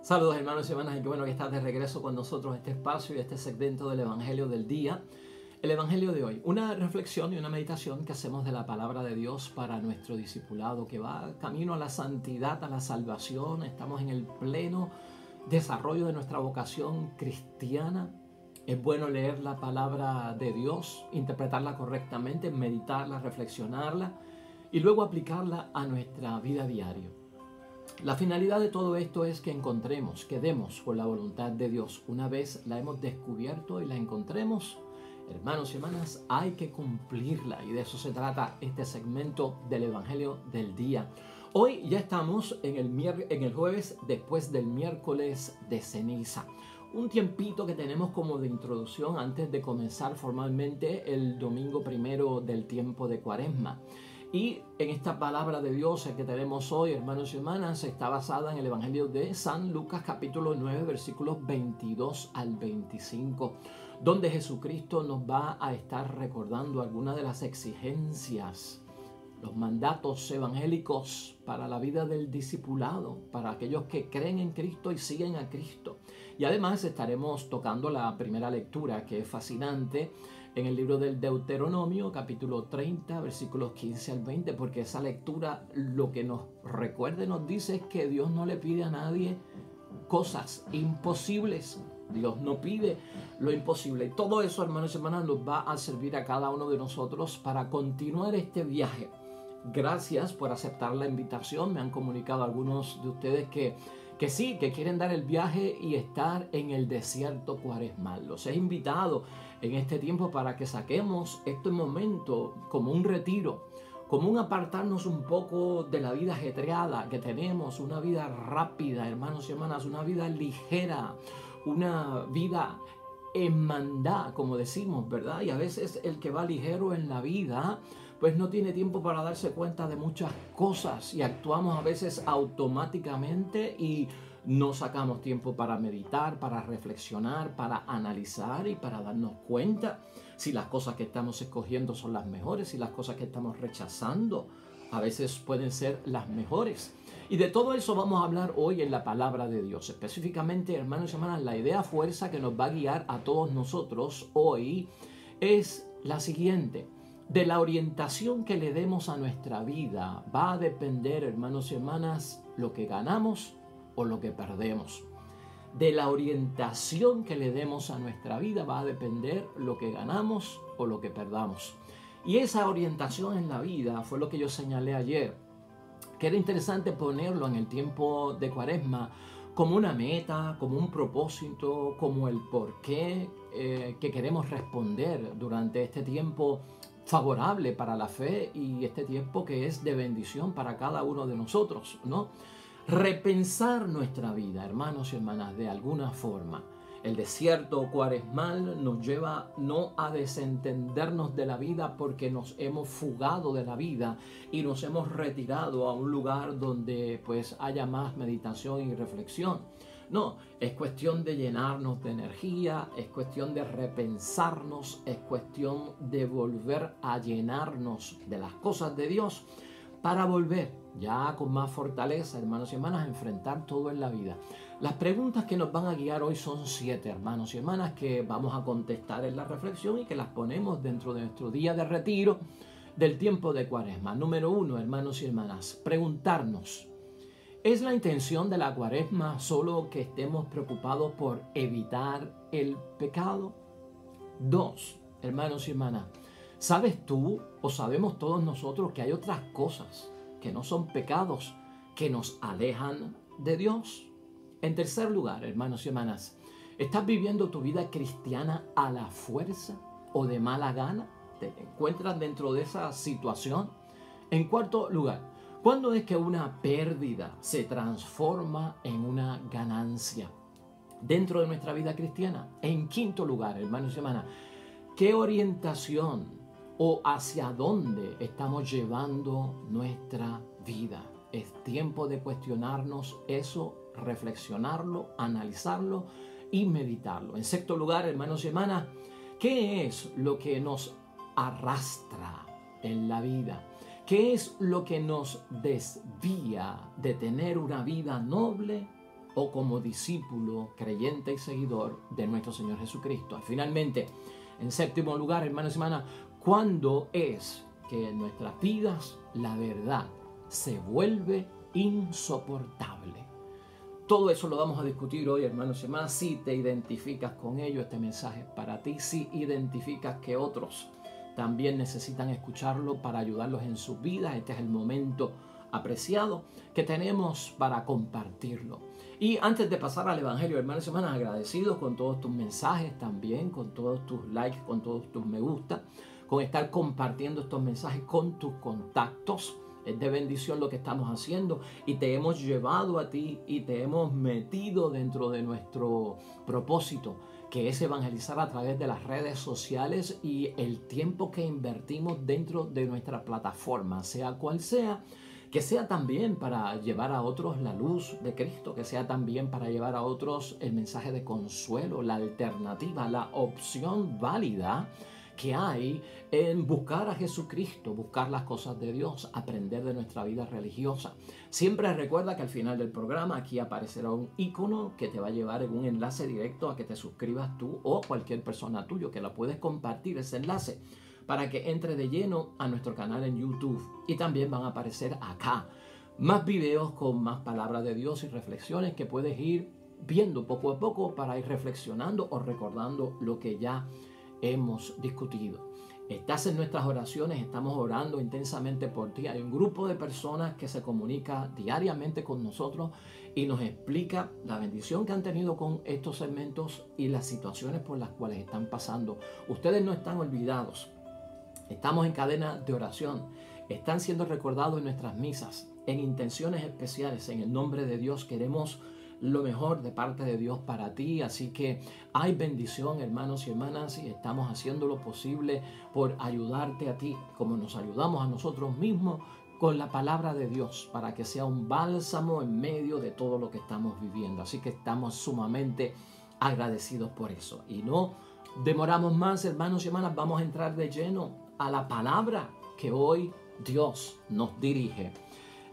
Saludos hermanos y hermanas, y qué bueno que estás de regreso con nosotros a este espacio y a este segmento del Evangelio del día. El Evangelio de hoy, una reflexión y una meditación que hacemos de la palabra de Dios para nuestro discipulado que va camino a la santidad, a la salvación. Estamos en el pleno desarrollo de nuestra vocación cristiana. Es bueno leer la palabra de Dios, interpretarla correctamente, meditarla, reflexionarla y luego aplicarla a nuestra vida diaria. La finalidad de todo esto es que encontremos, que demos con la voluntad de Dios. Una vez la hemos descubierto y la encontremos, hermanos y hermanas, hay que cumplirla. Y de eso se trata este segmento del Evangelio del día. Hoy ya estamos en el jueves después del miércoles de ceniza. Un tiempito que tenemos como de introducción antes de comenzar formalmente el domingo primero del tiempo de Cuaresma. Y en esta palabra de Dios que tenemos hoy, hermanos y hermanas, está basada en el Evangelio de San Lucas capítulo 9, versículos 22 al 25, donde Jesucristo nos va a estar recordando algunas de las exigencias, los mandatos evangélicos para la vida del discipulado, para aquellos que creen en Cristo y siguen a Cristo. Y además estaremos tocando la primera lectura, que es fascinante, en el libro del Deuteronomio, capítulo 30, versículos 15 al 20, porque esa lectura lo que nos recuerda y nos dice es que Dios no le pide a nadie cosas imposibles. Dios no pide lo imposible. Y todo eso, hermanos y hermanas, nos va a servir a cada uno de nosotros para continuar este viaje. Gracias por aceptar la invitación. Me han comunicado algunos de ustedes que sí, que quieren dar el viaje y estar en el desierto cuaresmal. Los he invitado en este tiempo para que saquemos este momento como un retiro, como un apartarnos un poco de la vida ajetreada que tenemos, una vida rápida, hermanos y hermanas, una vida ligera, una vida en mandá, como decimos, ¿verdad? Y a veces el que va ligero en la vida, pues no tiene tiempo para darse cuenta de muchas cosas y actuamos a veces automáticamente y no sacamos tiempo para meditar, para reflexionar, para analizar y para darnos cuenta si las cosas que estamos escogiendo son las mejores, si las cosas que estamos rechazando a veces pueden ser las mejores. Y de todo eso vamos a hablar hoy en la palabra de Dios. Específicamente, hermanos y hermanas, la idea fuerza que nos va a guiar a todos nosotros hoy es la siguiente. De la orientación que le demos a nuestra vida va a depender, hermanos y hermanas, lo que ganamos o lo que perdemos. De la orientación que le demos a nuestra vida va a depender lo que ganamos o lo que perdamos. Y esa orientación en la vida fue lo que yo señalé ayer, que era interesante ponerlo en el tiempo de Cuaresma como una meta, como un propósito, como el porqué que queremos responder durante este tiempo favorable para la fe y este tiempo que es de bendición para cada uno de nosotros, ¿no? Repensar nuestra vida, hermanos y hermanas, de alguna forma. El desierto cuaresmal nos lleva no a desentendernos de la vida porque nos hemos fugado de la vida y nos hemos retirado a un lugar donde pues haya más meditación y reflexión. No, es cuestión de llenarnos de energía, es cuestión de repensarnos, es cuestión de volver a llenarnos de las cosas de Dios para volver ya con más fortaleza, hermanos y hermanas, a enfrentar todo en la vida. Las preguntas que nos van a guiar hoy son 7, hermanos y hermanas, que vamos a contestar en la reflexión y que las ponemos dentro de nuestro día de retiro del tiempo de Cuaresma. Número 1, hermanos y hermanas, preguntarnos: ¿es la intención de la Cuaresma solo que estemos preocupados por evitar el pecado? 2, hermanos y hermanas, ¿sabes tú o sabemos todos nosotros que hay otras cosas que no son pecados que nos alejan de Dios? En tercer lugar, hermanos y hermanas, ¿estás viviendo tu vida cristiana a la fuerza o de mala gana? ¿Te encuentras dentro de esa situación? En cuarto lugar, ¿cuándo es que una pérdida se transforma en una ganancia dentro de nuestra vida cristiana? En quinto lugar, hermanos y hermanas, ¿qué orientación o hacia dónde estamos llevando nuestra vida? Es tiempo de cuestionarnos eso, reflexionarlo, analizarlo y meditarlo. En sexto lugar, hermanos y hermanas, ¿qué es lo que nos arrastra en la vida? ¿Qué es lo que nos desvía de tener una vida noble o como discípulo, creyente y seguidor de nuestro Señor Jesucristo. Finalmente, en séptimo lugar, hermanos y hermanas, ¿cuándo es que en nuestras vidas la verdad se vuelve insoportable? Todo eso lo vamos a discutir hoy, hermanos y hermanas. Si te identificas con ello, este mensaje es para ti. Si identificas que otros también necesitan escucharlo para ayudarlos en sus vidas, este es el momento apreciado que tenemos para compartirlo. Y antes de pasar al Evangelio, hermanos y hermanas, agradecidos con todos tus mensajes también, con todos tus likes, con todos tus me gusta, con estar compartiendo estos mensajes con tus contactos. Es de bendición lo que estamos haciendo y te hemos llevado a ti y te hemos metido dentro de nuestro propósito, que es evangelizar a través de las redes sociales y el tiempo que invertimos dentro de nuestra plataforma, sea cual sea, que sea también para llevar a otros la luz de Cristo, que sea también para llevar a otros el mensaje de consuelo, la alternativa, la opción válida que hay en buscar a Jesucristo, buscar las cosas de Dios, aprender de nuestra vida religiosa. Siempre recuerda que al final del programa aquí aparecerá un icono que te va a llevar en un enlace directo a que te suscribas tú o cualquier persona tuyo, que la puedes compartir ese enlace para que entre de lleno a nuestro canal en YouTube. Y también van a aparecer acá más videos con más palabras de Dios y reflexiones que puedes ir viendo poco a poco para ir reflexionando o recordando lo que ya hemos discutido. Estás en nuestras oraciones, estamos orando intensamente por ti. Hay un grupo de personas que se comunica diariamente con nosotros y nos explica la bendición que han tenido con estos segmentos y las situaciones por las cuales están pasando. Ustedes no están olvidados. Estamos en cadena de oración. Están siendo recordados en nuestras misas, en intenciones especiales. En el nombre de Dios queremos lo mejor de parte de Dios para ti, así que hay bendición, hermanos y hermanas, y estamos haciendo lo posible por ayudarte a ti, como nos ayudamos a nosotros mismos con la palabra de Dios, para que sea un bálsamo en medio de todo lo que estamos viviendo. Así que estamos sumamente agradecidos por eso. Y no demoramos más, hermanos y hermanas, vamos a entrar de lleno a la palabra que hoy Dios nos dirige.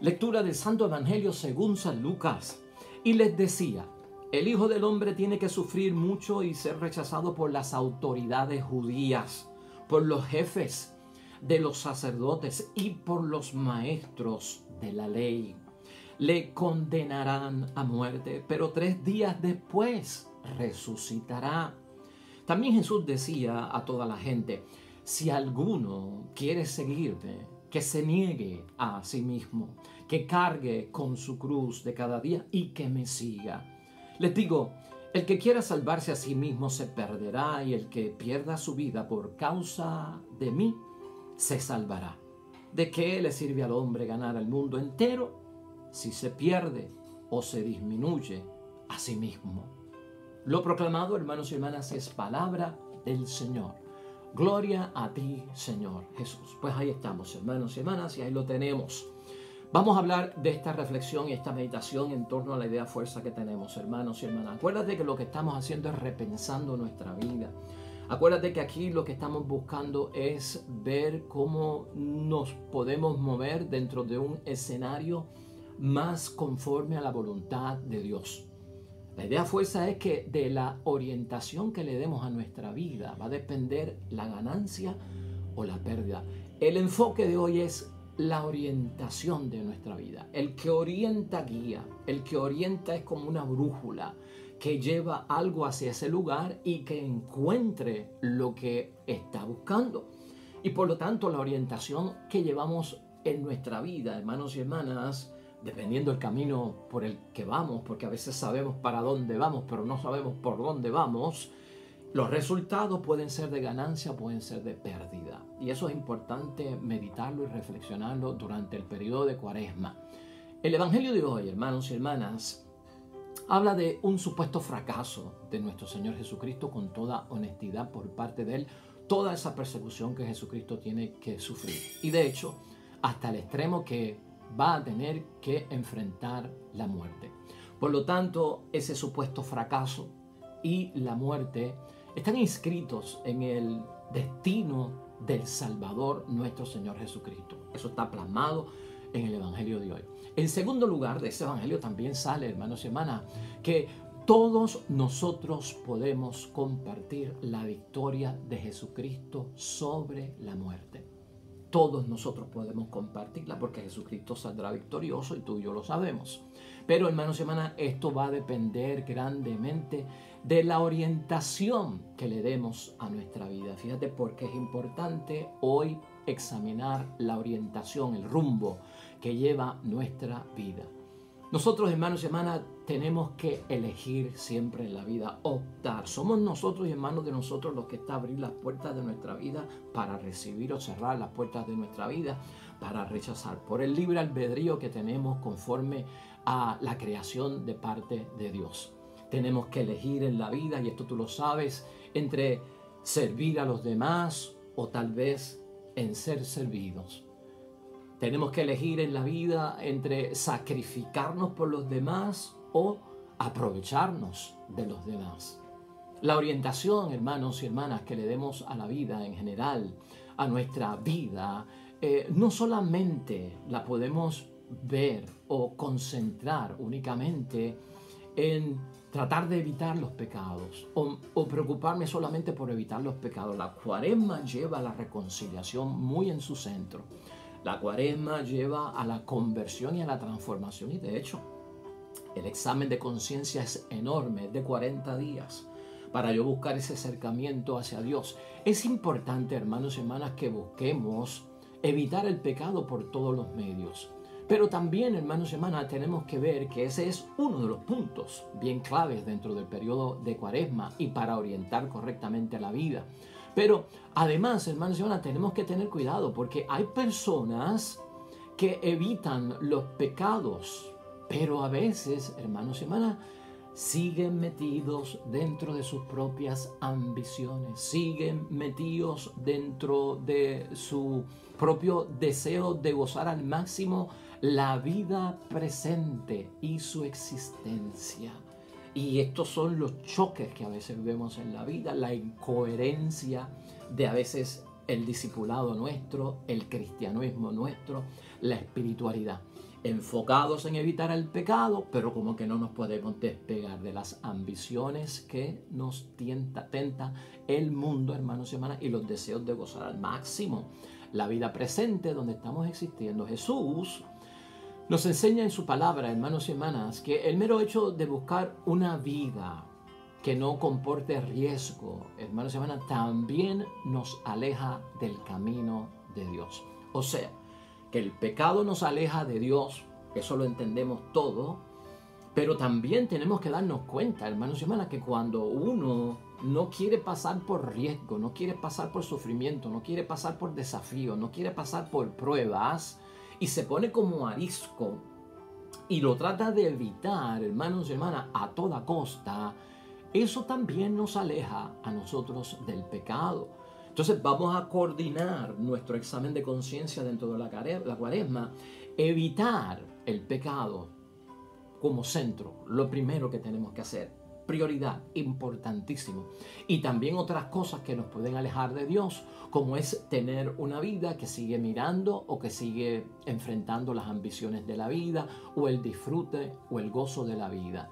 Lectura del Santo Evangelio según San Lucas. Y les decía, el Hijo del Hombre tiene que sufrir mucho y ser rechazado por las autoridades judías, por los jefes de los sacerdotes y por los maestros de la ley. Le condenarán a muerte, pero 3 días después resucitará. También Jesús decía a toda la gente, si alguno quiere seguirme, que se niegue a sí mismo, que cargue con su cruz de cada día y que me siga. Les digo, el que quiera salvarse a sí mismo se perderá y el que pierda su vida por causa de mí se salvará. ¿De qué le sirve al hombre ganar el mundo entero si se pierde o se disminuye a sí mismo? Lo proclamado, hermanos y hermanas, es palabra del Señor. Gloria a ti, Señor Jesús. Pues ahí estamos, hermanos y hermanas, y ahí lo tenemos. Vamos a hablar de esta reflexión y esta meditación en torno a la idea fuerza que tenemos, hermanos y hermanas. Acuérdate que lo que estamos haciendo es repensando nuestra vida. Acuérdate que aquí lo que estamos buscando es ver cómo nos podemos mover dentro de un escenario más conforme a la voluntad de Dios. La idea fuerza es que de la orientación que le demos a nuestra vida va a depender la ganancia o la pérdida. El enfoque de hoy es la orientación de nuestra vida. El que orienta guía, el que orienta es como una brújula que lleva algo hacia ese lugar y que encuentre lo que está buscando. Y por lo tanto la orientación que llevamos en nuestra vida, hermanos y hermanas, dependiendo del camino por el que vamos, porque a veces sabemos para dónde vamos, pero no sabemos por dónde vamos, los resultados pueden ser de ganancia, pueden ser de pérdida. Y eso es importante meditarlo y reflexionarlo durante el periodo de Cuaresma. El Evangelio de hoy, hermanos y hermanas, habla de un supuesto fracaso de nuestro Señor Jesucristo con toda honestidad por parte de Él, toda esa persecución que Jesucristo tiene que sufrir. Y de hecho, hasta el extremo que va a tener que enfrentar la muerte. Por lo tanto, ese supuesto fracaso y la muerte están inscritos en el destino del Salvador, nuestro Señor Jesucristo. Eso está plasmado en el Evangelio de hoy. En segundo lugar, de ese Evangelio también sale, hermanos y hermanas, que todos nosotros podemos compartir la victoria de Jesucristo sobre la muerte. Todos nosotros podemos compartirla porque Jesucristo saldrá victorioso y tú y yo lo sabemos. Pero, hermanos y hermanas, esto va a depender grandemente de la orientación que le demos a nuestra vida. Fíjate por qué es importante hoy examinar la orientación, el rumbo que lleva nuestra vida. Nosotros, hermanos y hermanas, tenemos que elegir siempre en la vida, optar. Somos nosotros y hermanos de nosotros los que está abrir las puertas de nuestra vida para recibir o cerrar las puertas de nuestra vida para rechazar. Por el libre albedrío que tenemos conforme a la creación de parte de Dios. Tenemos que elegir en la vida, y esto tú lo sabes, entre servir a los demás o tal vez en ser servidos. Tenemos que elegir en la vida entre sacrificarnos por los demás o aprovecharnos de los demás. La orientación, hermanos y hermanas, que le demos a la vida en general, a nuestra vida, no solamente la podemos ver o concentrar únicamente en tratar de evitar los pecados o preocuparme solamente por evitar los pecados. La Cuaresma lleva a la reconciliación muy en su centro. La Cuaresma lleva a la conversión y a la transformación, y de hecho el examen de conciencia es enorme, es de 40 días para yo buscar ese acercamiento hacia Dios. Es importante, hermanos y hermanas, que busquemos evitar el pecado por todos los medios. Pero también, hermanos y hermanas, tenemos que ver que ese es uno de los puntos bien claves dentro del periodo de Cuaresma y para orientar correctamente la vida. Pero además, hermanos y hermanas, tenemos que tener cuidado porque hay personas que evitan los pecados, pero a veces, hermanos y hermanas, siguen metidos dentro de sus propias ambiciones, siguen metidos dentro de su propio deseo de gozar al máximo la vida presente y su existencia. Y estos son los choques que a veces vemos en la vida, la incoherencia de a veces el discipulado nuestro, el cristianismo nuestro, la espiritualidad. Enfocados en evitar el pecado, pero como que no nos podemos despegar de las ambiciones que nos tenta el mundo, hermanos y hermanas, y los deseos de gozar al máximo la vida presente donde estamos existiendo. Jesús nos enseña en su palabra, hermanos y hermanas, que el mero hecho de buscar una vida que no comporte riesgo, hermanos y hermanas, también nos aleja del camino de Dios. O sea, que el pecado nos aleja de Dios, eso lo entendemos todo, pero también tenemos que darnos cuenta, hermanos y hermanas, que cuando uno no quiere pasar por riesgo, no quiere pasar por sufrimiento, no quiere pasar por desafío, no quiere pasar por pruebas, y se pone como arisco y lo trata de evitar, hermanos y hermanas, a toda costa, eso también nos aleja a nosotros del pecado. Entonces vamos a coordinar nuestro examen de conciencia dentro de la Cuaresma, evitar el pecado como centro, lo primero que tenemos que hacer, prioridad, importantísimo. Y también otras cosas que nos pueden alejar de Dios, como es tener una vida que sigue mirando o que sigue enfrentando las ambiciones de la vida o el disfrute o el gozo de la vida.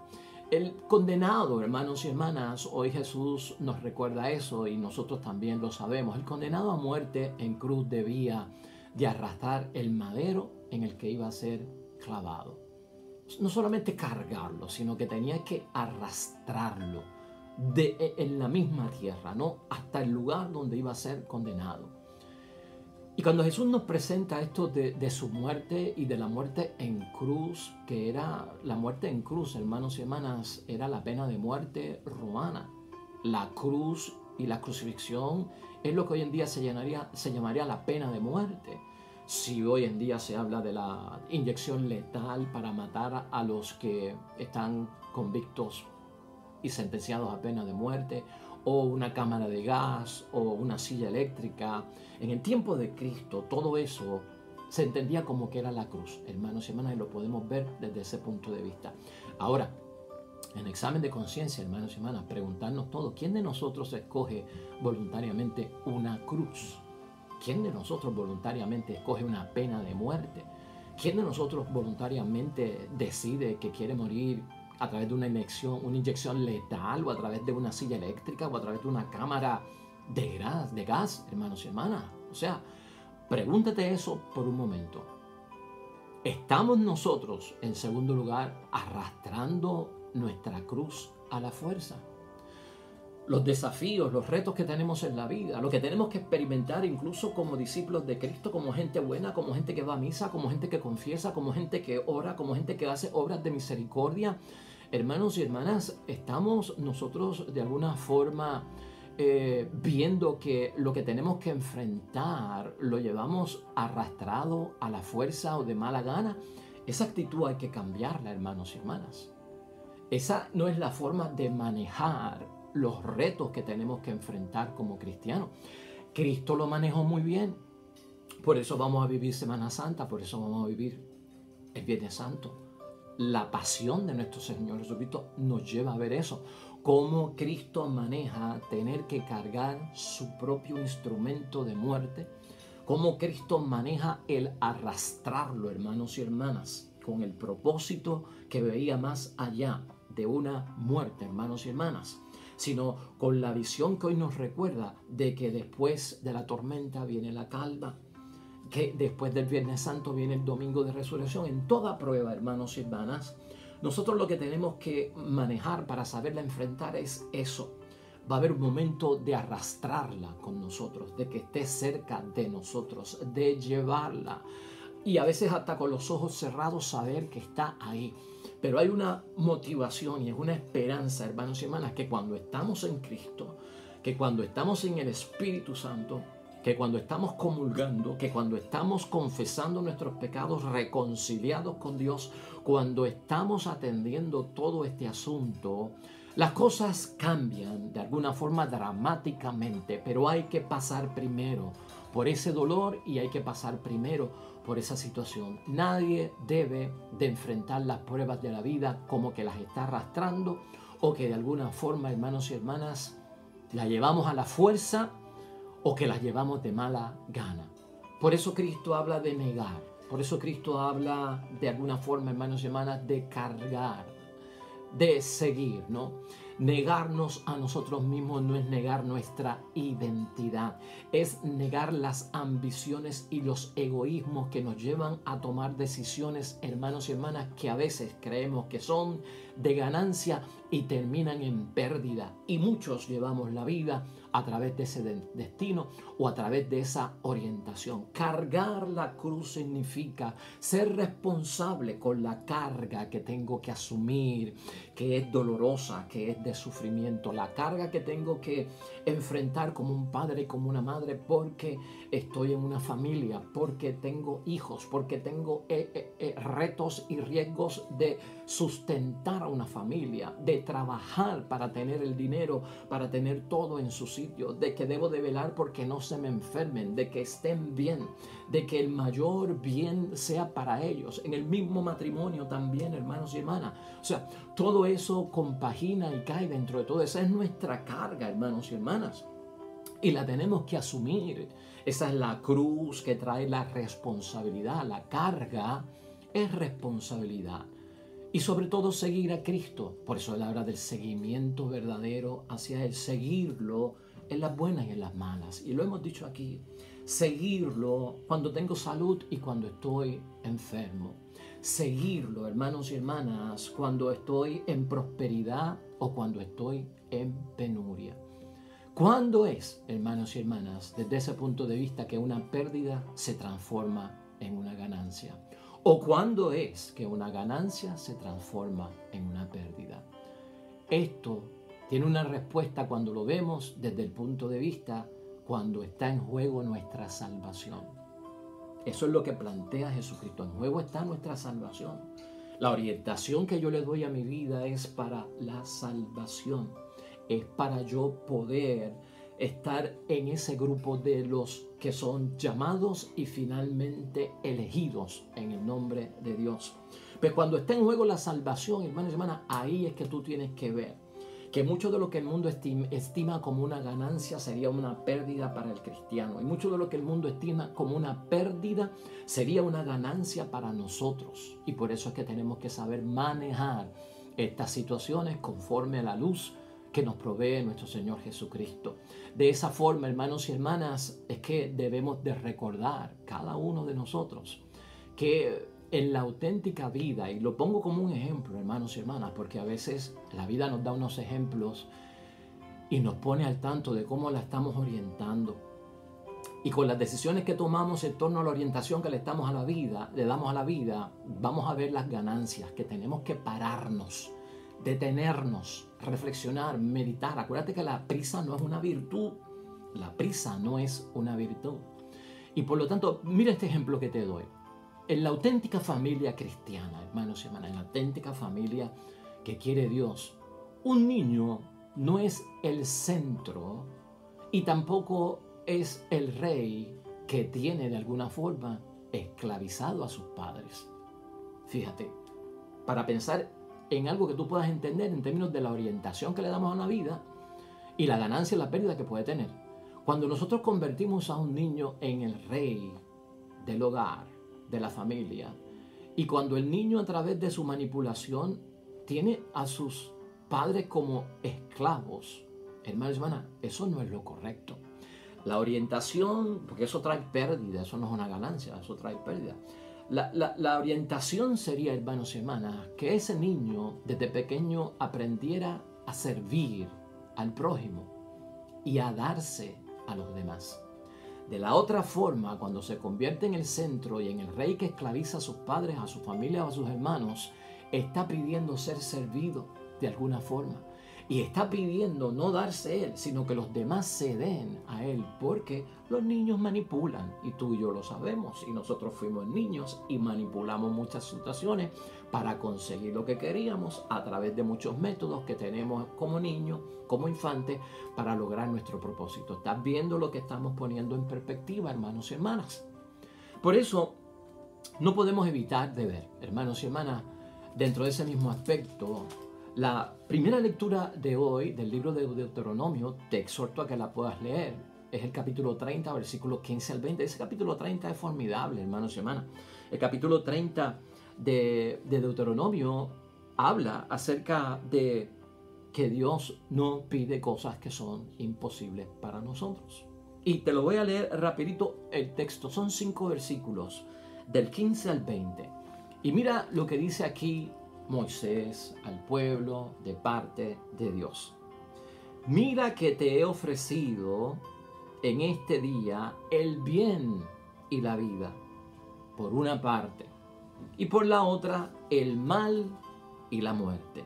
El condenado, hermanos y hermanas, hoy Jesús nos recuerda eso y nosotros también lo sabemos. El condenado a muerte en cruz debía de arrastrar el madero en el que iba a ser clavado. No solamente cargarlo, sino que tenía que arrastrarlo en la misma tierra, ¿no? Hasta el lugar donde iba a ser condenado. Y cuando Jesús nos presenta esto de su muerte y de la muerte en cruz, que era la muerte en cruz, hermanos y hermanas, era la pena de muerte romana. La cruz y la crucifixión es lo que hoy en día se llamaría la pena de muerte. Si hoy en día se habla de la inyección letal para matar a los que están convictos y sentenciados a pena de muerte, o una cámara de gas, o una silla eléctrica. En el tiempo de Cristo, todo eso se entendía como que era la cruz, hermanos y hermanas, y lo podemos ver desde ese punto de vista. Ahora, en examen de conciencia, hermanos y hermanas, preguntarnos todos, ¿quién de nosotros escoge voluntariamente una cruz? ¿Quién de nosotros voluntariamente escoge una pena de muerte? ¿Quién de nosotros voluntariamente decide que quiere morir a través de una inyección letal, o a través de una silla eléctrica, o a través de una cámara de gas, hermanos y hermanas? O sea, pregúntate eso por un momento. ¿Estamos nosotros, en segundo lugar, arrastrando nuestra cruz a la fuerza? Los desafíos, los retos que tenemos en la vida, lo que tenemos que experimentar incluso como discípulos de Cristo, como gente buena, como gente que va a misa, como gente que confiesa, como gente que ora, como gente que hace obras de misericordia. Hermanos y hermanas, estamos nosotros de alguna forma viendo que lo que tenemos que enfrentar lo llevamos arrastrado a la fuerza o de mala gana. Esa actitud hay que cambiarla, hermanos y hermanas. Esa no es la forma de manejar los retos que tenemos que enfrentar como cristianos. Cristo lo manejó muy bien. Por eso vamos a vivir Semana Santa, por eso vamos a vivir el Viernes Santo. La pasión de nuestro Señor Jesucristo nos lleva a ver eso. Cómo Cristo maneja tener que cargar su propio instrumento de muerte. Cómo Cristo maneja el arrastrarlo, hermanos y hermanas, con el propósito que veía más allá de una muerte, hermanos y hermanas, sino con la visión que hoy nos recuerda de que después de la tormenta viene la calma, que después del Viernes Santo viene el Domingo de Resurrección. En toda prueba, hermanos y hermanas, nosotros lo que tenemos que manejar para saberla enfrentar es eso. Va a haber un momento de arrastrarla con nosotros, de que esté cerca de nosotros, de llevarla. Y a veces hasta con los ojos cerrados saber que está ahí. Pero hay una motivación y es una esperanza, hermanos y hermanas, que cuando estamos en Cristo, que cuando estamos en el Espíritu Santo, que cuando estamos comulgando, que cuando estamos confesando nuestros pecados, reconciliados con Dios, cuando estamos atendiendo todo este asunto, las cosas cambian de alguna forma dramáticamente, pero hay que pasar primero por ese dolor y hay que pasar primero por esa situación. Nadie debe de enfrentar las pruebas de la vida como que las está arrastrando o que de alguna forma, hermanos y hermanas, las llevamos a la fuerza o que las llevamos de mala gana. Por eso Cristo habla de negar. Por eso Cristo habla de alguna forma, hermanos y hermanas, de cargar, de seguir, ¿no? Negarnos a nosotros mismos no es negar nuestra identidad, es negar las ambiciones y los egoísmos que nos llevan a tomar decisiones, hermanos y hermanas, que a veces creemos que son de ganancia y terminan en pérdida. Y muchos llevamos la vida a través de ese destino o a través de esa orientación. Cargar la cruz significa ser responsable con la carga que tengo que asumir, que es dolorosa, que es de sufrimiento, la carga que tengo que enfrentar como un padre y como una madre porque estoy en una familia, porque tengo hijos, porque tengo retos y riesgos de sustentar a una familia, de trabajar para tener el dinero, para tener todo en su sitio, de que debo de velar porque no se me enfermen, de que estén bien, de que el mayor bien sea para ellos, en el mismo matrimonio también, hermanos y hermanas. O sea, todo eso compagina y cae dentro de todo. Esa es nuestra carga, hermanos y hermanas, y la tenemos que asumir. Esa es la cruz que trae la responsabilidad. La carga es responsabilidad. Y sobre todo seguir a Cristo. Por eso él habla del seguimiento verdadero hacia Él. Seguirlo en las buenas y en las malas. Y lo hemos dicho aquí. Seguirlo cuando tengo salud y cuando estoy enfermo. Seguirlo, hermanos y hermanas, cuando estoy en prosperidad o cuando estoy en penuria. ¿Cuándo es, hermanos y hermanas, desde ese punto de vista que una pérdida se transforma en una ganancia? ¿O cuándo es que una ganancia se transforma en una pérdida? Esto tiene una respuesta cuando lo vemos desde el punto de vista cuando está en juego nuestra salvación. Eso es lo que plantea Jesucristo. En juego está nuestra salvación. La orientación que yo le doy a mi vida es para la salvación. Es para yo poder estar en ese grupo de los que son llamados y finalmente elegidos en el nombre de Dios. Pero cuando está en juego la salvación, hermanos y hermanas, ahí es que tú tienes que ver que mucho de lo que el mundo estima como una ganancia sería una pérdida para el cristiano. Y mucho de lo que el mundo estima como una pérdida sería una ganancia para nosotros. Y por eso es que tenemos que saber manejar estas situaciones conforme a la luz que nos provee nuestro Señor Jesucristo. De esa forma, hermanos y hermanas, es que debemos de recordar cada uno de nosotros que en la auténtica vida, y lo pongo como un ejemplo, hermanos y hermanas, porque a veces la vida nos da unos ejemplos y nos pone al tanto de cómo la estamos orientando. Y con las decisiones que tomamos en torno a la orientación que le damos a la vida, vamos a ver las ganancias, que tenemos que pararnos, detenernos, reflexionar, meditar. Acuérdate que la prisa no es una virtud. La prisa no es una virtud. Y por lo tanto, mira este ejemplo que te doy. En la auténtica familia cristiana, hermanos y hermanas, en la auténtica familia que quiere Dios, un niño no es el centro y tampoco es el rey que tiene de alguna forma esclavizado a sus padres. Fíjate, para pensar en algo que tú puedas entender en términos de la orientación que le damos a la vida y la ganancia y la pérdida que puede tener. Cuando nosotros convertimos a un niño en el rey del hogar, de la familia, y cuando el niño a través de su manipulación tiene a sus padres como esclavos, hermanos y hermanas, eso no es lo correcto. La orientación, porque eso trae pérdida, eso no es una ganancia, eso trae pérdida. La orientación sería, hermanos y hermanas, que ese niño desde pequeño aprendiera a servir al prójimo y a darse a los demás. De la otra forma, cuando se convierte en el centro y en el rey que esclaviza a sus padres, a su familia o a sus hermanos, está pidiendo ser servido de alguna forma. Y está pidiendo no darse él, sino que los demás se den a él, porque los niños manipulan, y tú y yo lo sabemos, y nosotros fuimos niños y manipulamos muchas situaciones para conseguir lo que queríamos a través de muchos métodos que tenemos como niños, como infantes, para lograr nuestro propósito. ¿Estás viendo lo que estamos poniendo en perspectiva, hermanos y hermanas? Por eso no podemos evitar de ver, hermanos y hermanas, dentro de ese mismo aspecto. La primera lectura de hoy del libro de Deuteronomio, te exhorto a que la puedas leer. Es el capítulo 30, versículos 15 al 20. Ese capítulo 30 es formidable, hermanos y hermanas. El capítulo 30 de Deuteronomio habla acerca de que Dios no pide cosas que son imposibles para nosotros. Y te lo voy a leer rapidito el texto. Son 5 versículos, del 15 al 20. Y mira lo que dice aquí Moisés al pueblo de parte de Dios. Mira que te he ofrecido en este día el bien y la vida, por una parte, y por la otra el mal y la muerte.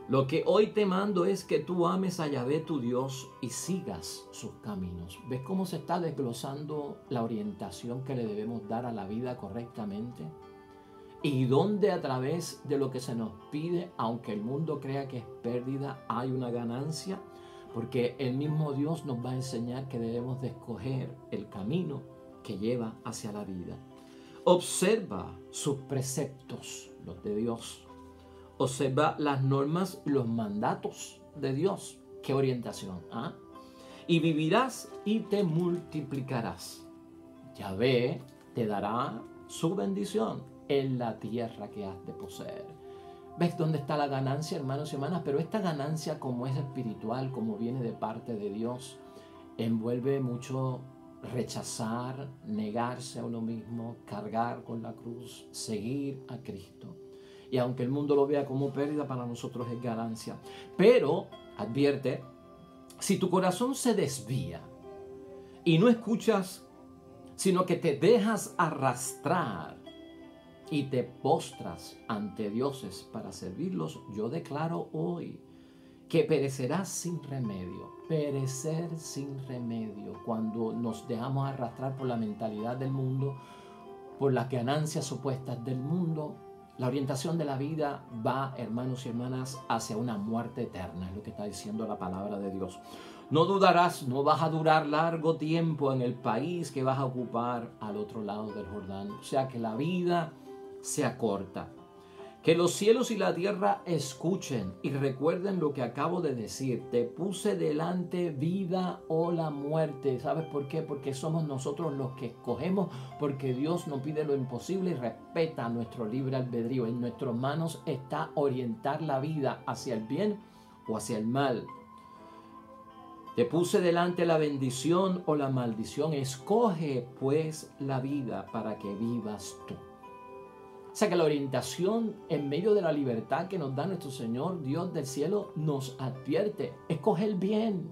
Lo que hoy te mando es que tú ames a Yahvé tu Dios y sigas sus caminos. ¿Ves cómo se está desglosando la orientación que le debemos dar a la vida correctamente? Y donde a través de lo que se nos pide, aunque el mundo crea que es pérdida, hay una ganancia, porque el mismo Dios nos va a enseñar que debemos de escoger el camino que lleva hacia la vida. Observa sus preceptos, los de Dios. Observa las normas, los mandatos de Dios. ¿Qué orientación? ¿Ah? Y vivirás y te multiplicarás. Yahvé te dará su bendición en la tierra que has de poseer. ¿Ves dónde está la ganancia, hermanos y hermanas? Pero esta ganancia, como es espiritual, como viene de parte de Dios, envuelve mucho rechazar, negarse a uno mismo, cargar con la cruz, seguir a Cristo. Y aunque el mundo lo vea como pérdida, para nosotros es ganancia. Pero, advierte, si tu corazón se desvía y no escuchas, sino que te dejas arrastrar y te postras ante dioses para servirlos, yo declaro hoy que perecerás sin remedio. Perecer sin remedio cuando nos dejamos arrastrar por la mentalidad del mundo, por las ganancias supuestas del mundo. La orientación de la vida va, hermanos y hermanas, hacia una muerte eterna, es lo que está diciendo la palabra de Dios. No dudarás, no vas a durar largo tiempo en el país que vas a ocupar al otro lado del Jordán. O sea que la vida se acorta. Que los cielos y la tierra escuchen y recuerden lo que acabo de decir. Te puse delante vida o la muerte. ¿Sabes por qué? Porque somos nosotros los que escogemos, porque Dios nos pide lo imposible y respeta nuestro libre albedrío. En nuestras manos está orientar la vida hacia el bien o hacia el mal. Te puse delante la bendición o la maldición. Escoge pues la vida para que vivas tú. O sea que la orientación en medio de la libertad que nos da nuestro Señor, Dios del cielo, nos advierte. Escoge el bien.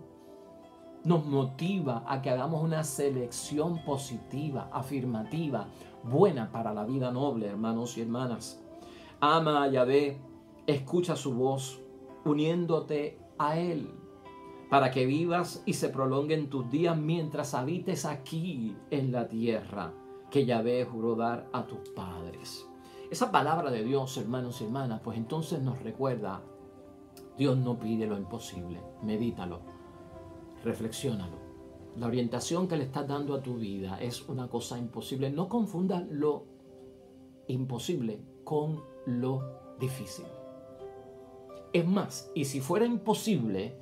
Nos motiva a que hagamos una selección positiva, afirmativa, buena para la vida noble, hermanos y hermanas. Ama a Yahvé, escucha su voz, uniéndote a Él, para que vivas y se prolonguen tus días mientras habites aquí en la tierra que Yahvé juró dar a tus padres. Esa palabra de Dios, hermanos y hermanas, pues entonces nos recuerda, Dios no pide lo imposible. Medítalo, reflexiónalo. La orientación que le estás dando a tu vida es una cosa imposible. No confundas lo imposible con lo difícil. Es más, y si fuera imposible,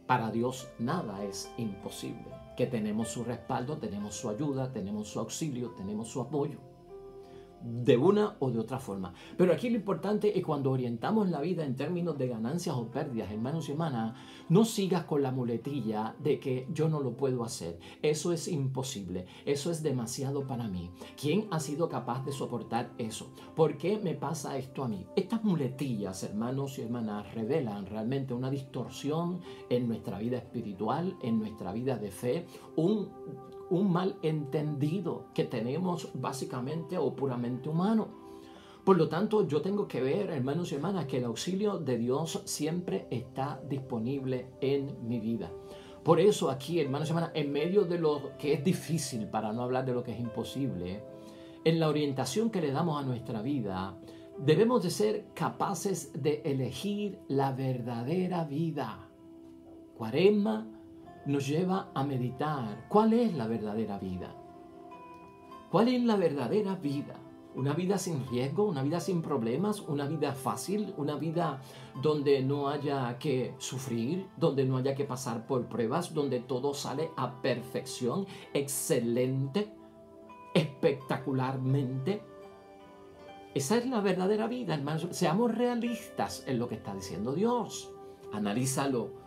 para Dios nada es imposible. Que tenemos su respaldo, tenemos su ayuda, tenemos su auxilio, tenemos su apoyo. De una o de otra forma. Pero aquí lo importante es cuando orientamos la vida en términos de ganancias o pérdidas, hermanos y hermanas, no sigas con la muletilla de que yo no lo puedo hacer. Eso es imposible. Eso es demasiado para mí. ¿Quién ha sido capaz de soportar eso? ¿Por qué me pasa esto a mí? Estas muletillas, hermanos y hermanas, revelan realmente una distorsión en nuestra vida espiritual, en nuestra vida de fe, un malentendido que tenemos básicamente o puramente humano. Por lo tanto, yo tengo que ver, hermanos y hermanas, que el auxilio de Dios siempre está disponible en mi vida. Por eso aquí, hermanos y hermanas, en medio de lo que es difícil, para no hablar de lo que es imposible, en la orientación que le damos a nuestra vida, debemos de ser capaces de elegir la verdadera vida. Cuaresma nos lleva a meditar cuál es la verdadera vida. ¿Cuál es la verdadera vida? Una vida sin riesgo, una vida sin problemas, una vida fácil, una vida donde no haya que sufrir, donde no haya que pasar por pruebas, donde todo sale a perfección, excelente, espectacularmente. Esa es la verdadera vida, hermanos. Seamos realistas en lo que está diciendo Dios. Analízalo.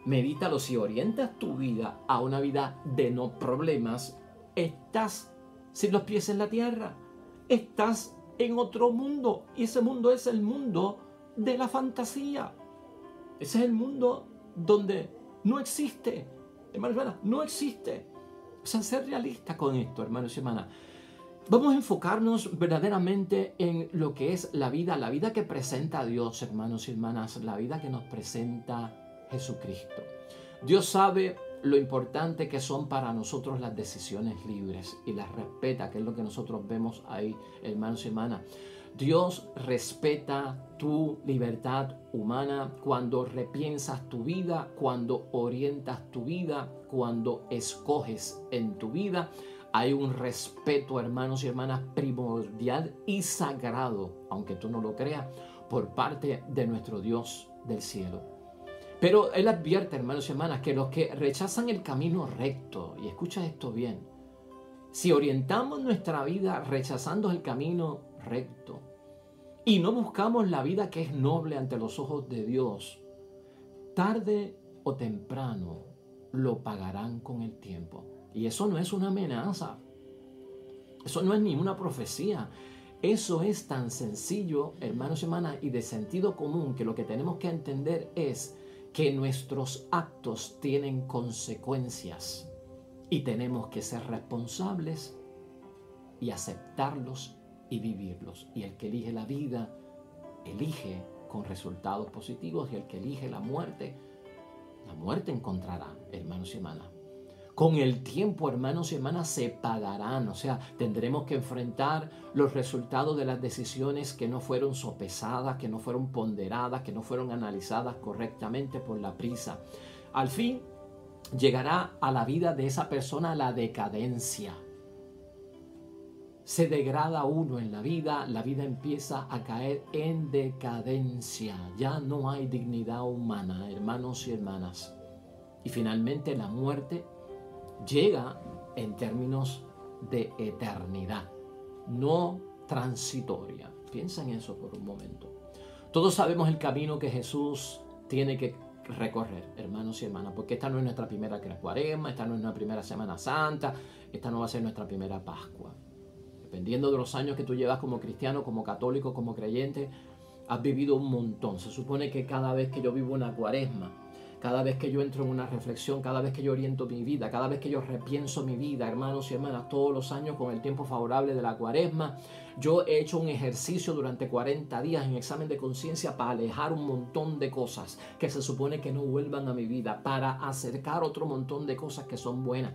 Medítalo. Si orientas tu vida a una vida de no problemas, estás sin los pies en la tierra. Estás en otro mundo. Y ese mundo es el mundo de la fantasía. Ese es el mundo donde no existe. Hermanos y hermanas, no existe. O sea, ser realista con esto, hermanos y hermanas. Vamos a enfocarnos verdaderamente en lo que es la vida que presenta a Dios, hermanos y hermanas, la vida que nos presenta Jesucristo. Dios sabe lo importante que son para nosotros las decisiones libres y las respeta, que es lo que nosotros vemos ahí, hermanos y hermanas. Dios respeta tu libertad humana cuando repiensas tu vida, cuando orientas tu vida, cuando escoges en tu vida. Hay un respeto, hermanos y hermanas, primordial y sagrado, aunque tú no lo creas, por parte de nuestro Dios del cielo. Pero Él advierte, hermanos y hermanas, que los que rechazan el camino recto, y escucha esto bien, si orientamos nuestra vida rechazando el camino recto y no buscamos la vida que es noble ante los ojos de Dios, tarde o temprano lo pagarán con el tiempo. Y eso no es una amenaza, eso no es ni una profecía. Eso es tan sencillo, hermanos y hermanas, y de sentido común, que lo que tenemos que entender es que nuestros actos tienen consecuencias y tenemos que ser responsables y aceptarlos y vivirlos. Y el que elige la vida, elige con resultados positivos, y el que elige la muerte encontrará, hermanos y hermanas. Con el tiempo, hermanos y hermanas, se pagarán. O sea, tendremos que enfrentar los resultados de las decisiones que no fueron sopesadas, que no fueron ponderadas, que no fueron analizadas correctamente por la prisa. Al fin, llegará a la vida de esa persona la decadencia. se degrada uno en la vida empieza a caer en decadencia. Ya no hay dignidad humana, hermanos y hermanas. Y finalmente la muerte llega en términos de eternidad, no transitoria. Piensa en eso por un momento. Todos sabemos el camino que Jesús tiene que recorrer, hermanos y hermanas, porque esta no es nuestra primera Cuaresma, esta no es nuestra primera Semana Santa, esta no va a ser nuestra primera Pascua. Dependiendo de los años que tú llevas como cristiano, como católico, como creyente, has vivido un montón. Se supone que cada vez que yo vivo una Cuaresma, cada vez que yo entro en una reflexión, cada vez que yo oriento mi vida, cada vez que yo repienso mi vida, hermanos y hermanas, todos los años con el tiempo favorable de la Cuaresma, yo he hecho un ejercicio durante 40 días en examen de conciencia para alejar un montón de cosas que se supone que no vuelvan a mi vida, para acercar otro montón de cosas que son buenas.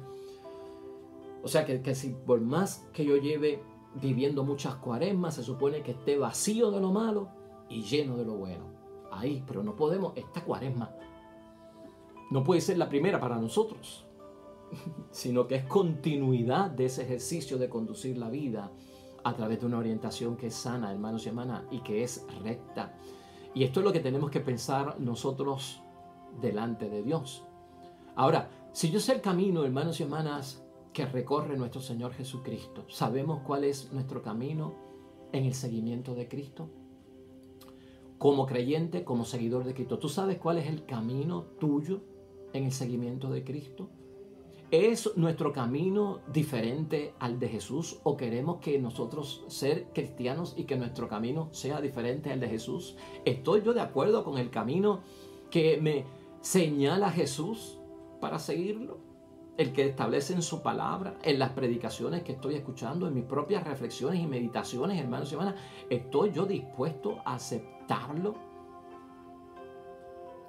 O sea que si por más que yo lleve viviendo muchas Cuaresmas, se supone que esté vacío de lo malo y lleno de lo bueno. Ahí, pero no podemos, esta Cuaresma no puede ser la primera para nosotros, sino que es continuidad de ese ejercicio de conducir la vida a través de una orientación que es sana, hermanos y hermanas, y que es recta. Y esto es lo que tenemos que pensar nosotros delante de Dios. Ahora, si yo sé el camino, hermanos y hermanas, que recorre nuestro Señor Jesucristo, ¿sabemos cuál es nuestro camino en el seguimiento de Cristo? Como creyente, como seguidor de Cristo, ¿tú sabes cuál es el camino tuyo en el seguimiento de Cristo? ¿Es nuestro camino diferente al de Jesús o queremos que nosotros ser cristianos y que nuestro camino sea diferente al de Jesús? ¿Estoy yo de acuerdo con el camino que me señala Jesús para seguirlo? El que establece en su palabra, en las predicaciones que estoy escuchando, en mis propias reflexiones y meditaciones, hermanos y hermanas, ¿estoy yo dispuesto a aceptarlo?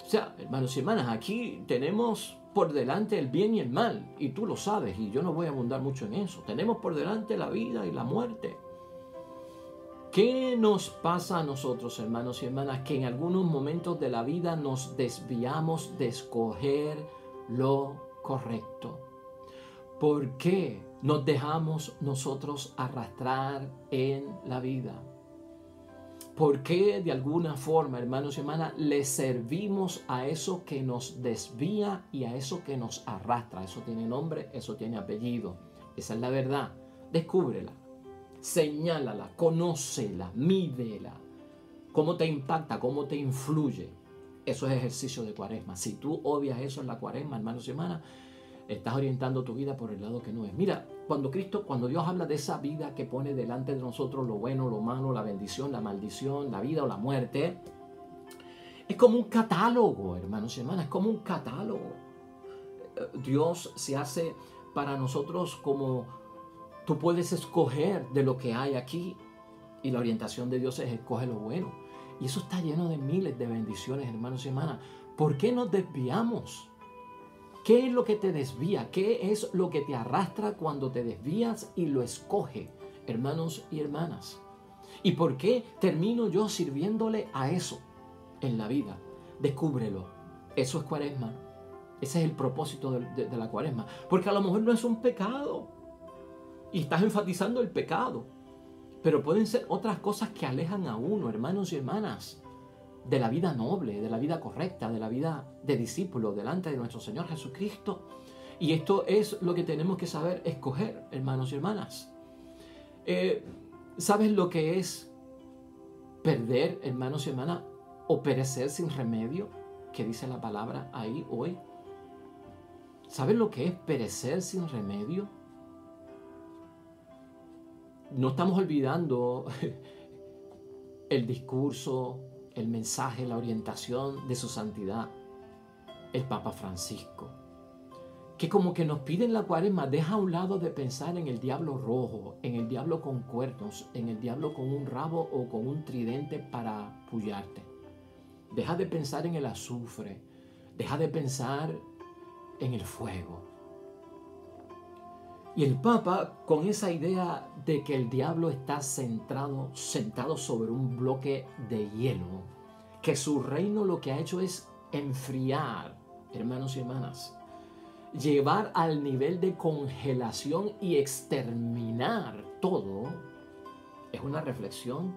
O sea, hermanos y hermanas, aquí tenemos por delante el bien y el mal, y tú lo sabes, y yo no voy a abundar mucho en eso. Tenemos por delante la vida y la muerte. ¿Qué nos pasa a nosotros, hermanos y hermanas, que en algunos momentos de la vida nos desviamos de escoger lo correcto? ¿Por qué nos dejamos nosotros arrastrar en la vida? ¿Por qué de alguna forma, hermanos y hermanas, le servimos a eso que nos desvía y a eso que nos arrastra? Eso tiene nombre, eso tiene apellido. Esa es la verdad. Descúbrela, señálala, conócela, mídela. ¿Cómo te impacta? ¿Cómo te influye? Eso es ejercicio de Cuaresma. Si tú odias eso en la Cuaresma, hermanos y hermanas, estás orientando tu vida por el lado que no es. Mira, cuando Dios habla de esa vida que pone delante de nosotros lo bueno, lo malo, la bendición, la maldición, la vida o la muerte, es como un catálogo, hermanos y hermanas, es como un catálogo. Dios se hace para nosotros como tú puedes escoger de lo que hay aquí, y la orientación de Dios es escoge lo bueno. Y eso está lleno de miles de bendiciones, hermanos y hermanas. ¿Por qué nos desviamos? ¿Qué es lo que te desvía? ¿Qué es lo que te arrastra cuando te desvías y lo escoge, hermanos y hermanas? ¿Y por qué termino yo sirviéndole a eso en la vida? Descúbrelo. Eso es Cuaresma. Ese es el propósito de la Cuaresma. Porque a lo mejor no es un pecado y estás enfatizando el pecado, pero pueden ser otras cosas que alejan a uno, hermanos y hermanas, de la vida noble, de la vida correcta, de la vida de discípulo delante de nuestro Señor Jesucristo. Y esto es lo que tenemos que saber escoger, hermanos y hermanas. ¿Sabes lo que es perder, hermanos y hermanas, o perecer sin remedio? Que dice la palabra ahí hoy. ¿Sabes lo que es perecer sin remedio? No estamos olvidando el discurso, el mensaje, la orientación de su santidad, el Papa Francisco, que como que nos pide en la Cuaresma, deja a un lado de pensar en el diablo rojo, en el diablo con cuernos, en el diablo con un rabo o con un tridente para pullarte. Deja de pensar en el azufre, deja de pensar en el fuego. Y el Papa, con esa idea de que el diablo está sentado sobre un bloque de hielo, que su reino lo que ha hecho es enfriar, hermanos y hermanas, llevar al nivel de congelación y exterminar todo, es una reflexión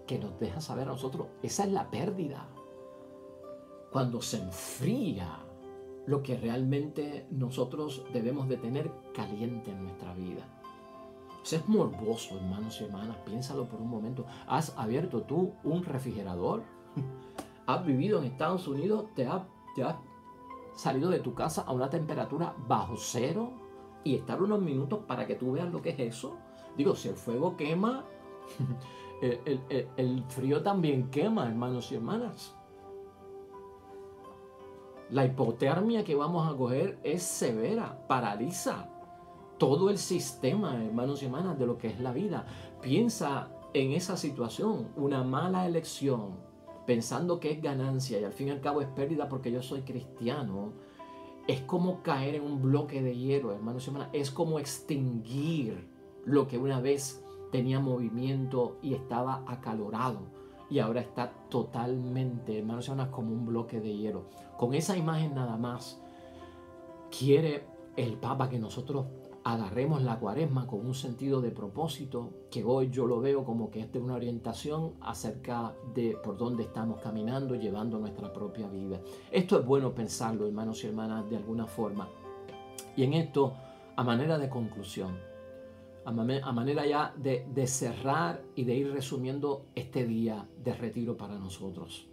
que nos deja saber a nosotros, esa es la pérdida. Cuando se enfría lo que realmente nosotros debemos de tener caliente en nuestra vida. Eso es morboso, hermanos y hermanas. Piénsalo por un momento. ¿Has abierto tú un refrigerador? ¿Has vivido en Estados Unidos? ¿Te has salido de tu casa a una temperatura bajo cero y estar unos minutos para que tú veas lo que es eso? Digo, si el fuego quema, el frío también quema, hermanos y hermanas. La hipotermia que vamos a coger es severa, paraliza todo el sistema, hermanos y hermanas, de lo que es la vida. Piensa en esa situación, una mala elección, pensando que es ganancia y al fin y al cabo es pérdida porque yo soy cristiano. Es como caer en un bloque de hielo, hermanos y hermanas. Es como extinguir lo que una vez tenía movimiento y estaba acalorado. Y ahora está totalmente, hermanos y hermanas, como un bloque de hielo. Con esa imagen nada más, quiere el Papa que nosotros agarremos la Cuaresma con un sentido de propósito, que hoy yo lo veo como que esta es una orientación acerca de por dónde estamos caminando, llevando nuestra propia vida. Esto es bueno pensarlo, hermanos y hermanas, de alguna forma. Y en esto, a manera de conclusión, a manera ya de cerrar y de ir resumiendo este día de retiro para nosotros.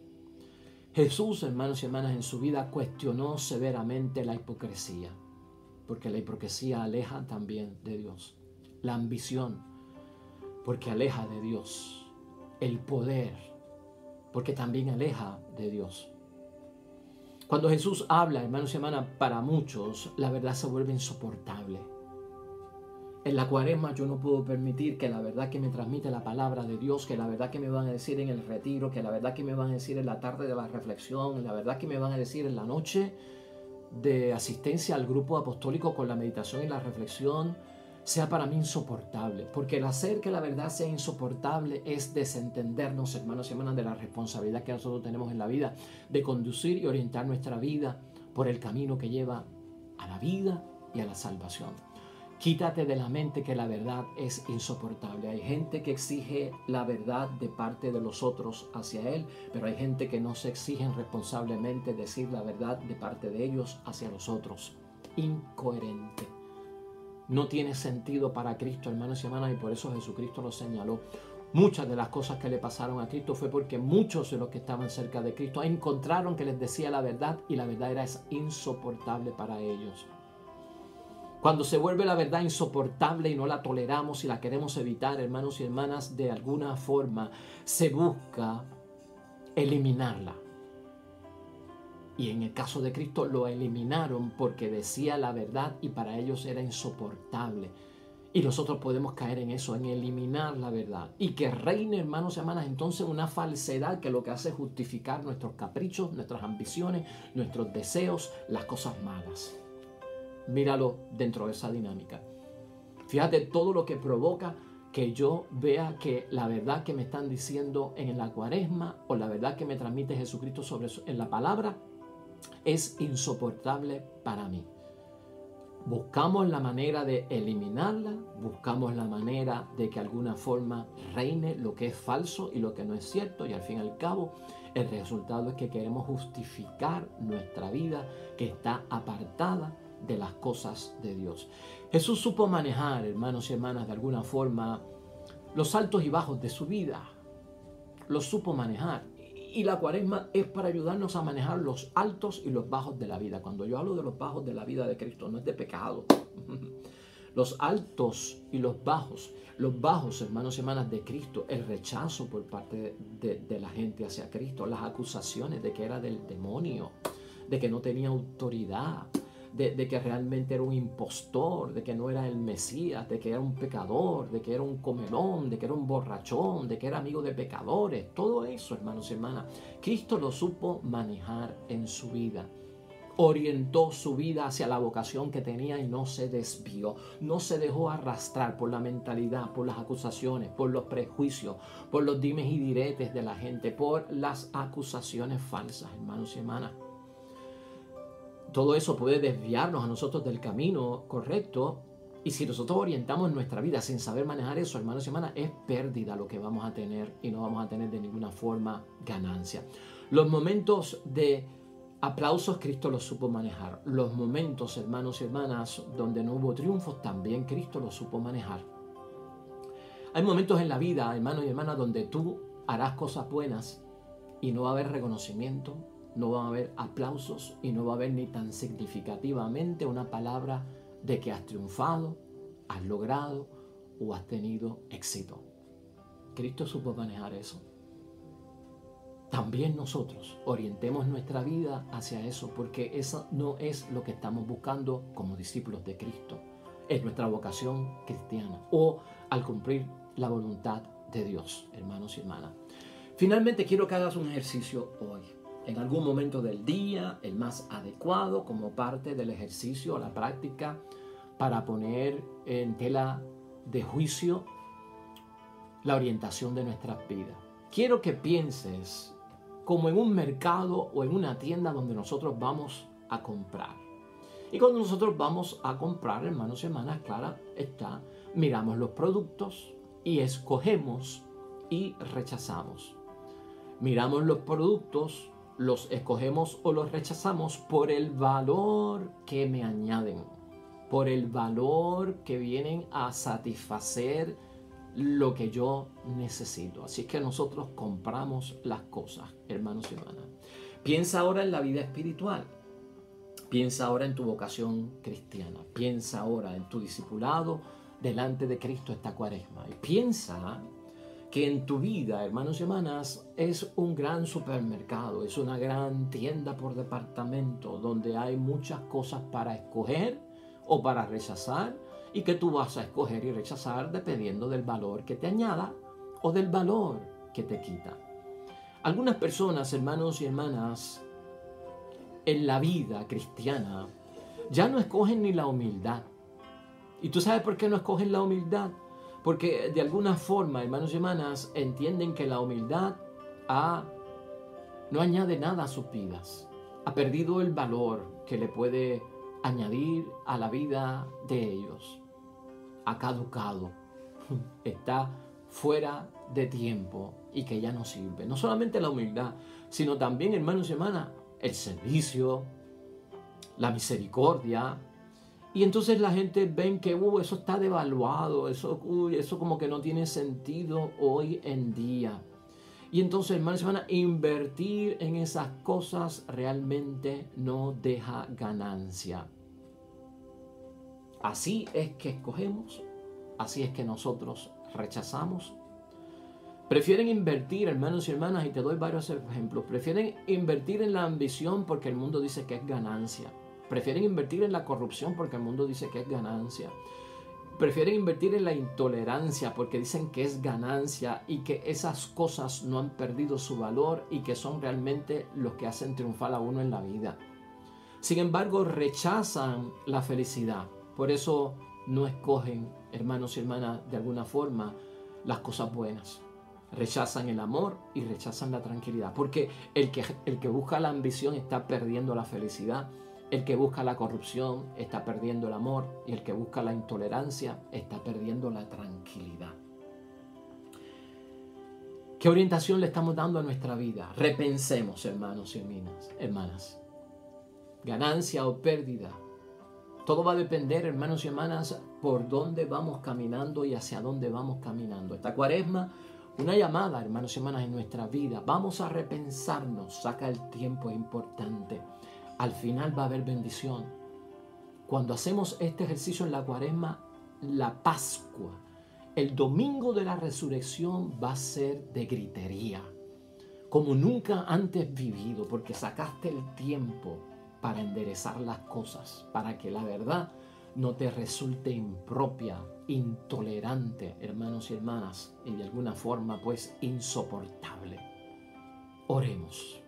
Jesús, hermanos y hermanas, en su vida cuestionó severamente la hipocresía, porque la hipocresía aleja también de Dios. La ambición, porque aleja de Dios. El poder, porque también aleja de Dios. Cuando Jesús habla, hermanos y hermanas, para muchos la verdad se vuelve insoportable. En la Cuaresma yo no puedo permitir que la verdad que me transmite la palabra de Dios, que la verdad que me van a decir en el retiro, que la verdad que me van a decir en la tarde de la reflexión, la verdad que me van a decir en la noche de asistencia al grupo apostólico con la meditación y la reflexión, sea para mí insoportable. Porque el hacer que la verdad sea insoportable es desentendernos, hermanos y hermanas, de la responsabilidad que nosotros tenemos en la vida, de conducir y orientar nuestra vida por el camino que lleva a la vida y a la salvación. Quítate de la mente que la verdad es insoportable. Hay gente que exige la verdad de parte de los otros hacia él, pero hay gente que no se exigen responsablemente decir la verdad de parte de ellos hacia los otros. Incoherente. No tiene sentido para Cristo, hermanos y hermanas, y por eso Jesucristo lo señaló. Muchas de las cosas que le pasaron a Cristo fue porque muchos de los que estaban cerca de Cristo encontraron que les decía la verdad y la verdad era insoportable para ellos. Cuando se vuelve la verdad insoportable y no la toleramos y la queremos evitar, hermanos y hermanas, de alguna forma se busca eliminarla. Y en el caso de Cristo lo eliminaron porque decía la verdad y para ellos era insoportable. Y nosotros podemos caer en eso, en eliminar la verdad. Y que reine, hermanos y hermanas, entonces una falsedad que lo que hace es justificar nuestros caprichos, nuestras ambiciones, nuestros deseos, las cosas malas. Míralo dentro de esa dinámica. Fíjate todo lo que provoca que yo vea que la verdad que me están diciendo en la Cuaresma o la verdad que me transmite Jesucristo en la palabra es insoportable para mí. Buscamos la manera de eliminarla, buscamos la manera de que de alguna forma reine lo que es falso y lo que no es cierto, y al fin y al cabo el resultado es que queremos justificar nuestra vida que está apartada de las cosas de Dios. Jesús supo manejar, hermanos y hermanas, de alguna forma los altos y bajos de su vida. Los supo manejar. Y la Cuaresma es para ayudarnos a manejar los altos y los bajos de la vida. Cuando yo hablo de los bajos de la vida de Cristo, no es de pecado. Los altos y los bajos, hermanos y hermanas, de Cristo, el rechazo por parte de la gente hacia Cristo, las acusaciones de que era del demonio, de que no tenía autoridad, de que realmente era un impostor, de que no era el Mesías, de que era un pecador, de que era un comelón, de que era un borrachón, de que era amigo de pecadores. Todo eso, hermanos y hermanas, Cristo lo supo manejar en su vida. Orientó su vida hacia la vocación que tenía y no se desvió. No se dejó arrastrar por la mentalidad, por las acusaciones, por los prejuicios, por los dimes y diretes de la gente, por las acusaciones falsas, hermanos y hermanas. todo eso puede desviarnos a nosotros del camino correcto. Y si nosotros orientamos nuestra vida sin saber manejar eso, hermanos y hermanas, es pérdida lo que vamos a tener y no vamos a tener de ninguna forma ganancia. Los momentos de aplausos, Cristo los supo manejar. Los momentos, hermanos y hermanas, donde no hubo triunfos, también Cristo los supo manejar. Hay momentos en la vida, hermanos y hermanas, donde tú harás cosas buenas y no va a haber reconocimiento, no va a haber aplausos y no va a haber ni tan significativamente una palabra de que has triunfado, has logrado o has tenido éxito. Cristo supo manejar eso. También nosotros orientemos nuestra vida hacia eso, porque eso no es lo que estamos buscando como discípulos de Cristo. Es nuestra vocación cristiana o al cumplir la voluntad de Dios, hermanos y hermanas. Finalmente quiero que hagas un ejercicio hoy, en algún momento del día, el más adecuado como parte del ejercicio o la práctica para poner en tela de juicio la orientación de nuestras vidas. Quiero que pienses como en un mercado o en una tienda donde nosotros vamos a comprar. Y cuando nosotros vamos a comprar, hermanos y hermanas, claro está, miramos los productos y escogemos y rechazamos. Miramos los productos, los escogemos o los rechazamos por el valor que me añaden, por el valor que vienen a satisfacer lo que yo necesito. Así es que nosotros compramos las cosas, hermanos y hermanas. Piensa ahora en la vida espiritual. Piensa ahora en tu vocación cristiana. Piensa ahora en tu discipulado delante de Cristo esta Cuaresma. Y piensa que en tu vida, hermanos y hermanas, es un gran supermercado, es una gran tienda por departamento donde hay muchas cosas para escoger o para rechazar, y que tú vas a escoger y rechazar dependiendo del valor que te añada o del valor que te quita. Algunas personas, hermanos y hermanas, en la vida cristiana ya no escogen ni la humildad. ¿Y tú sabes por qué no escogen la humildad? Porque de alguna forma, hermanos y hermanas, entienden que la humildad no añade nada a sus vidas. Ha perdido el valor que le puede añadir a la vida de ellos. Ha caducado, está fuera de tiempo y que ya no sirve. No solamente la humildad, sino también, hermanos y hermanas, el servicio, la misericordia. Y entonces la gente ven que eso está devaluado, eso como que no tiene sentido hoy en día. Y entonces, hermanos y hermanas, invertir en esas cosas realmente no deja ganancia. Así es que escogemos, así es que nosotros rechazamos. Prefieren invertir, hermanos y hermanas, y te doy varios ejemplos, prefieren invertir en la ambición porque el mundo dice que es ganancia. Prefieren invertir en la corrupción porque el mundo dice que es ganancia. Prefieren invertir en la intolerancia porque dicen que es ganancia y que esas cosas no han perdido su valor y que son realmente los que hacen triunfar a uno en la vida. Sin embargo, rechazan la felicidad. Por eso no escogen, hermanos y hermanas, de alguna forma, las cosas buenas. Rechazan el amor y rechazan la tranquilidad. Porque el que busca la ambición está perdiendo la felicidad. El que busca la corrupción está perdiendo el amor. Y el que busca la intolerancia está perdiendo la tranquilidad. ¿Qué orientación le estamos dando a nuestra vida? Repensemos, hermanos y hermanas. Ganancia o pérdida. Todo va a depender, hermanos y hermanas, por dónde vamos caminando y hacia dónde vamos caminando. Esta Cuaresma, una llamada, hermanos y hermanas, en nuestra vida. Vamos a repensarnos, saca el tiempo, es importante. Al final va a haber bendición. Cuando hacemos este ejercicio en la Cuaresma, la Pascua, el domingo de la resurrección va a ser de gritería, como nunca antes vivido, porque sacaste el tiempo para enderezar las cosas, para que la verdad no te resulte impropia, intolerante, hermanos y hermanas, y de alguna forma, pues, insoportable. Oremos.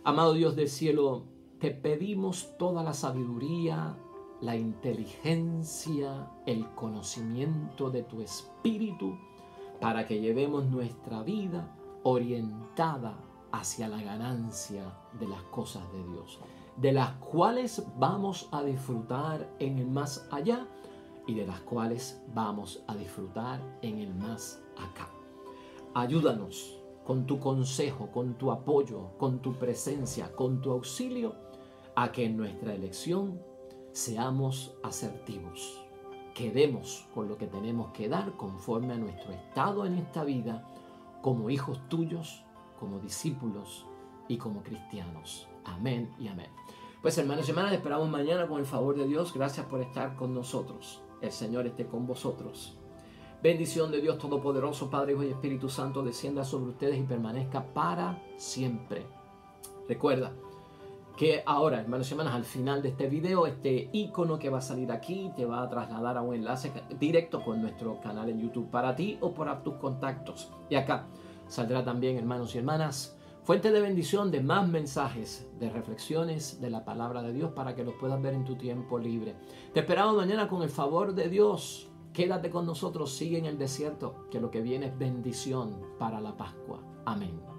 Amado Dios del cielo, te pedimos toda la sabiduría, la inteligencia, el conocimiento de tu Espíritu, para que llevemos nuestra vida orientada hacia la ganancia de las cosas de Dios. de las cuales vamos a disfrutar en el más allá y de las cuales vamos a disfrutar en el más acá. Ayúdanos con tu consejo, con tu apoyo, con tu presencia, con tu auxilio, a que en nuestra elección seamos asertivos, que demos con lo que tenemos que dar conforme a nuestro estado en esta vida, como hijos tuyos, como discípulos y como cristianos. Amén y amén. Pues hermanos y hermanas, esperamos mañana con el favor de Dios. Gracias por estar con nosotros. El Señor esté con vosotros. Bendición de Dios Todopoderoso, Padre, Hijo y Espíritu Santo, descienda sobre ustedes y permanezca para siempre. Recuerda que ahora, hermanos y hermanas, al final de este video, este icono que va a salir aquí te va a trasladar a un enlace directo con nuestro canal en YouTube para ti o para tus contactos. Y acá saldrá también, hermanos y hermanas, fuente de bendición de más mensajes, de reflexiones de la palabra de Dios para que los puedas ver en tu tiempo libre. Te esperamos mañana con el favor de Dios. Quédate con nosotros, sigue en el desierto, que lo que viene es bendición para la Pascua. Amén.